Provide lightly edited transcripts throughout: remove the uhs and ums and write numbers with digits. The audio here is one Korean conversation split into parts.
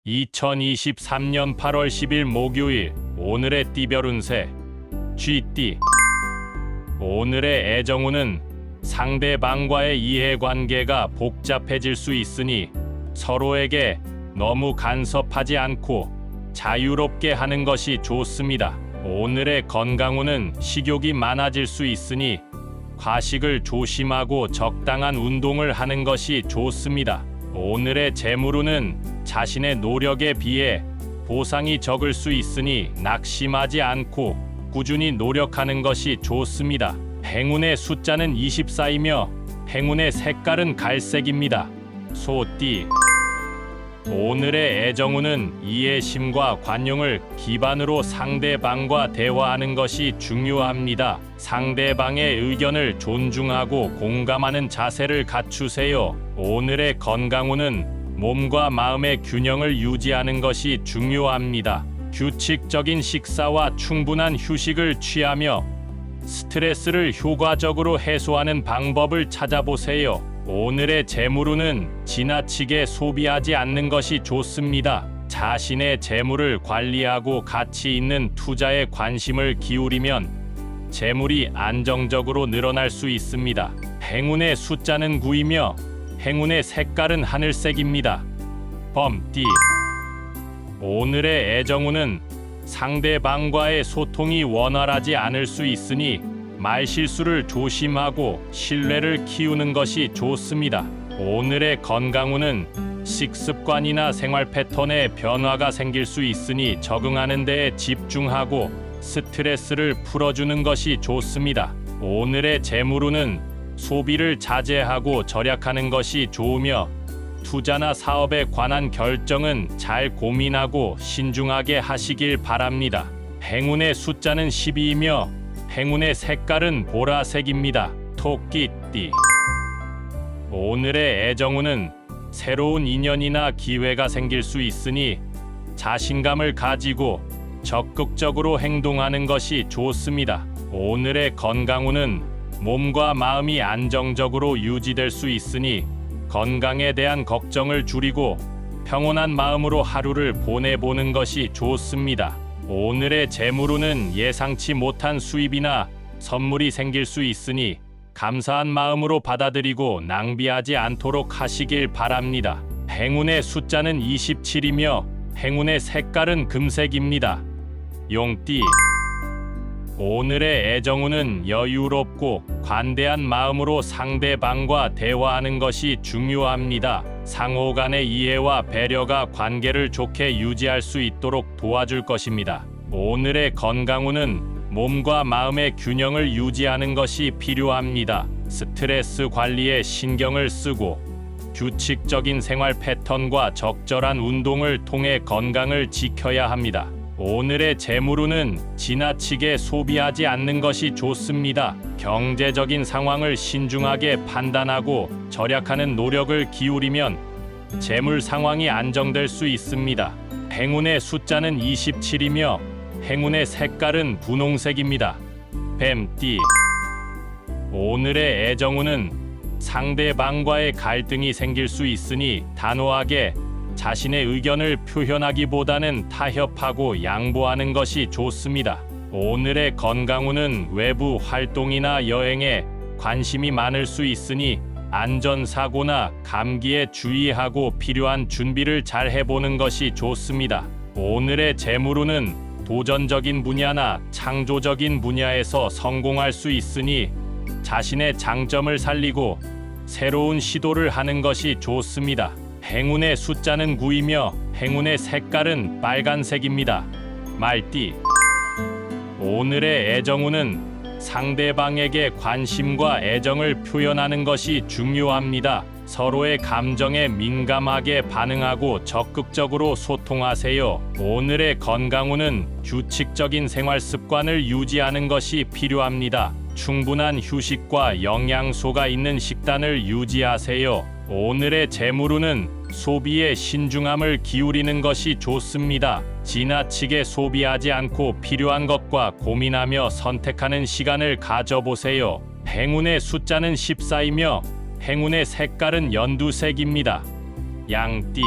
2023년 8월 10일 목요일 오늘의 띠별 운세 쥐띠. 오늘의 애정운은 상대방과의 이해관계가 복잡해질 수 있으니 서로에게 너무 간섭하지 않고 자유롭게 하는 것이 좋습니다. 오늘의 건강운은 식욕이 많아질 수 있으니 과식을 조심하고 적당한 운동을 하는 것이 좋습니다. 오늘의 재물운은 자신의 노력에 비해 보상이 적을 수 있으니 낙심하지 않고 꾸준히 노력하는 것이 좋습니다. 행운의 숫자는 24이며 행운의 색깔은 갈색입니다. 소띠. 오늘의 애정운은 이해심과 관용을 기반으로 상대방과 대화하는 것이 중요합니다. 상대방의 의견을 존중하고 공감하는 자세를 갖추세요. 오늘의 건강운은 몸과 마음의 균형을 유지하는 것이 중요합니다. 규칙적인 식사와 충분한 휴식을 취하며 스트레스를 효과적으로 해소하는 방법을 찾아보세요. 오늘의 재물운은 지나치게 소비하지 않는 것이 좋습니다. 자신의 재물을 관리하고 가치 있는 투자에 관심을 기울이면 재물이 안정적으로 늘어날 수 있습니다. 행운의 숫자는 9이며 행운의 색깔은 하늘색입니다. 범띠. 오늘의 애정운은 상대방과의 소통이 원활하지 않을 수 있으니 말실수를 조심하고 신뢰를 키우는 것이 좋습니다. 오늘의 건강운은 식습관이나 생활 패턴에 변화가 생길 수 있으니 적응하는 데에 집중하고 스트레스를 풀어주는 것이 좋습니다. 오늘의 재물운은 소비를 자제하고 절약하는 것이 좋으며 투자나 사업에 관한 결정은 잘 고민하고 신중하게 하시길 바랍니다. 행운의 숫자는 12이며 행운의 색깔은 보라색입니다. 토끼띠. 오늘의 애정운은 새로운 인연이나 기회가 생길 수 있으니 자신감을 가지고 적극적으로 행동하는 것이 좋습니다. 오늘의 건강운은 몸과 마음이 안정적으로 유지될 수 있으니 건강에 대한 걱정을 줄이고 평온한 마음으로 하루를 보내보는 것이 좋습니다. 오늘의 재물운은 예상치 못한 수입이나 선물이 생길 수 있으니 감사한 마음으로 받아들이고 낭비하지 않도록 하시길 바랍니다. 행운의 숫자는 27이며 행운의 색깔은 금색입니다. 용띠. 오늘의 애정운은 여유롭고 관대한 마음으로 상대방과 대화하는 것이 중요합니다. 상호 간의 이해와 배려가 관계를 좋게 유지할 수 있도록 도와줄 것입니다. 오늘의 건강운은 몸과 마음의 균형을 유지하는 것이 필요합니다. 스트레스 관리에 신경을 쓰고 규칙적인 생활 패턴과 적절한 운동을 통해 건강을 지켜야 합니다. 오늘의 재물운은 지나치게 소비하지 않는 것이 좋습니다. 경제적인 상황을 신중하게 판단하고 절약하는 노력을 기울이면 재물 상황이 안정될 수 있습니다. 행운의 숫자는 27이며 행운의 색깔은 분홍색입니다. 뱀띠. 오늘의 애정운은 상대방과의 갈등이 생길 수 있으니 단호하게 자신의 의견을 표현하기보다는 타협하고 양보하는 것이 좋습니다. 오늘의 건강운은 외부 활동이나 여행에 관심이 많을 수 있으니 안전사고나 감기에 주의하고 필요한 준비를 잘 해보는 것이 좋습니다. 오늘의 재물운은 도전적인 분야나 창조적인 분야에서 성공할 수 있으니 자신의 장점을 살리고 새로운 시도를 하는 것이 좋습니다. 행운의 숫자는 9이며 행운의 색깔은 빨간색입니다. 말띠. 오늘의 애정운은 상대방에게 관심과 애정을 표현하는 것이 중요합니다. 서로의 감정에 민감하게 반응하고 적극적으로 소통하세요. 오늘의 건강운은 규칙적인 생활 습관을 유지하는 것이 필요합니다. 충분한 휴식과 영양소가 있는 식단을 유지하세요. 오늘의 재물운은 소비에 신중함을 기울이는 것이 좋습니다. 지나치게 소비하지 않고 필요한 것과 고민하며 선택하는 시간을 가져보세요. 행운의 숫자는 14이며 행운의 색깔은 연두색입니다. 양띠.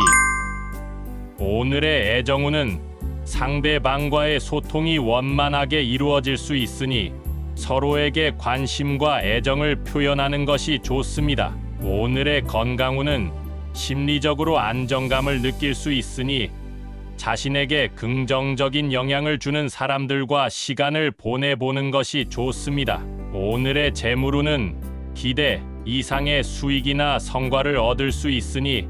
오늘의 애정운은 상대방과의 소통이 원만하게 이루어질 수 있으니 서로에게 관심과 애정을 표현하는 것이 좋습니다. 오늘의 건강운은 심리적으로 안정감을 느낄 수 있으니 자신에게 긍정적인 영향을 주는 사람들과 시간을 보내보는 것이 좋습니다. 오늘의 재물운은 기대 이상의 수익이나 성과를 얻을 수 있으니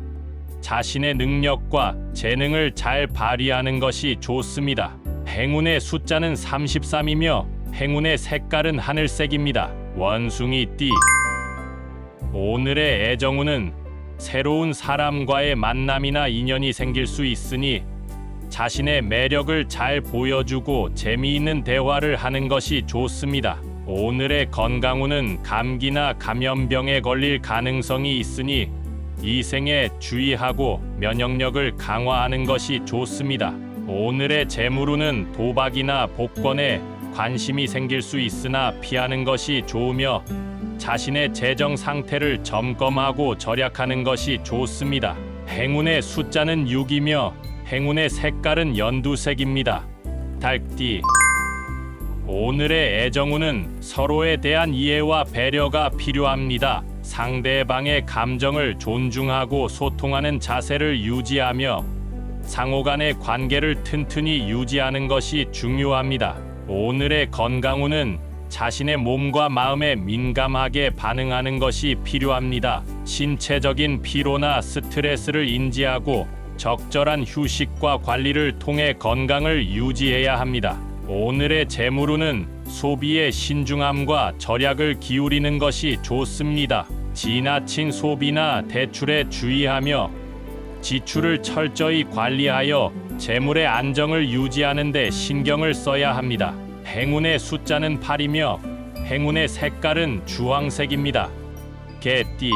자신의 능력과 재능을 잘 발휘하는 것이 좋습니다. 행운의 숫자는 33이며 행운의 색깔은 하늘색입니다. 원숭이띠. 오늘의 애정운은 새로운 사람과의 만남이나 인연이 생길 수 있으니 자신의 매력을 잘 보여주고 재미있는 대화를 하는 것이 좋습니다. 오늘의 건강운은 감기나 감염병에 걸릴 가능성이 있으니 이 생에 주의하고 면역력을 강화하는 것이 좋습니다. 오늘의 재물운은 도박이나 복권에 관심이 생길 수 있으나 피하는 것이 좋으며 자신의 재정 상태를 점검하고 절약하는 것이 좋습니다. 행운의 숫자는 6이며 행운의 색깔은 연두색입니다. 닭띠. 오늘의 애정운은 서로에 대한 이해와 배려가 필요합니다. 상대방의 감정을 존중하고 소통하는 자세를 유지하며 상호 간의 관계를 튼튼히 유지하는 것이 중요합니다. 오늘의 건강운은 자신의 몸과 마음에 민감하게 반응하는 것이 필요합니다. 신체적인 피로나 스트레스를 인지하고 적절한 휴식과 관리를 통해 건강을 유지해야 합니다. 오늘의 재물운은 소비에 신중함과 절약을 기울이는 것이 좋습니다. 지나친 소비나 대출에 주의하며 지출을 철저히 관리하여 재물의 안정을 유지하는 데 신경을 써야 합니다. 행운의 숫자는 8이며 행운의 색깔은 주황색입니다. 개띠.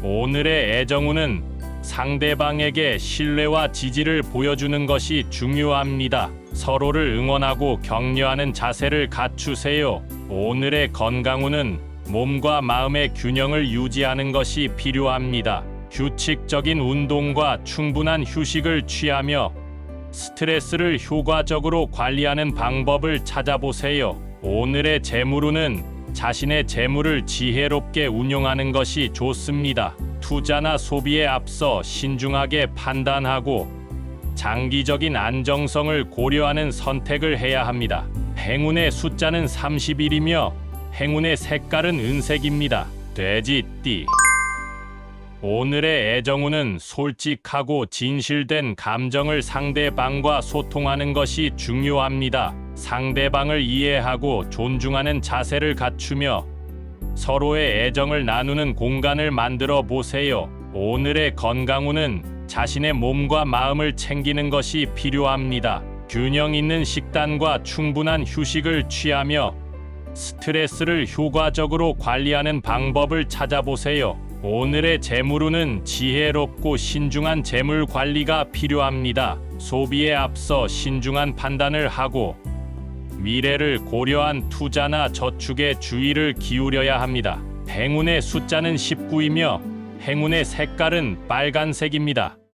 오늘의 애정운은 상대방에게 신뢰와 지지를 보여주는 것이 중요합니다. 서로를 응원하고 격려하는 자세를 갖추세요. 오늘의 건강운은 몸과 마음의 균형을 유지하는 것이 필요합니다. 규칙적인 운동과 충분한 휴식을 취하며 스트레스를 효과적으로 관리하는 방법을 찾아보세요. 오늘의 재물운은 자신의 재물을 지혜롭게 운용하는 것이 좋습니다. 투자나 소비에 앞서 신중하게 판단하고 장기적인 안정성을 고려하는 선택을 해야 합니다. 행운의 숫자는 31이며 행운의 색깔은 은색입니다. 돼지띠. 오늘의 애정운은 솔직하고 진실된 감정을 상대방과 소통하는 것이 중요합니다. 상대방을 이해하고 존중하는 자세를 갖추며 서로의 애정을 나누는 공간을 만들어 보세요. 오늘의 건강운은 자신의 몸과 마음을 챙기는 것이 필요합니다. 균형 있는 식단과 충분한 휴식을 취하며 스트레스를 효과적으로 관리하는 방법을 찾아보세요. 오늘의 재물운은 지혜롭고 신중한 재물 관리가 필요합니다. 소비에 앞서 신중한 판단을 하고 미래를 고려한 투자나 저축에 주의를 기울여야 합니다. 행운의 숫자는 19이며 행운의 색깔은 빨간색입니다.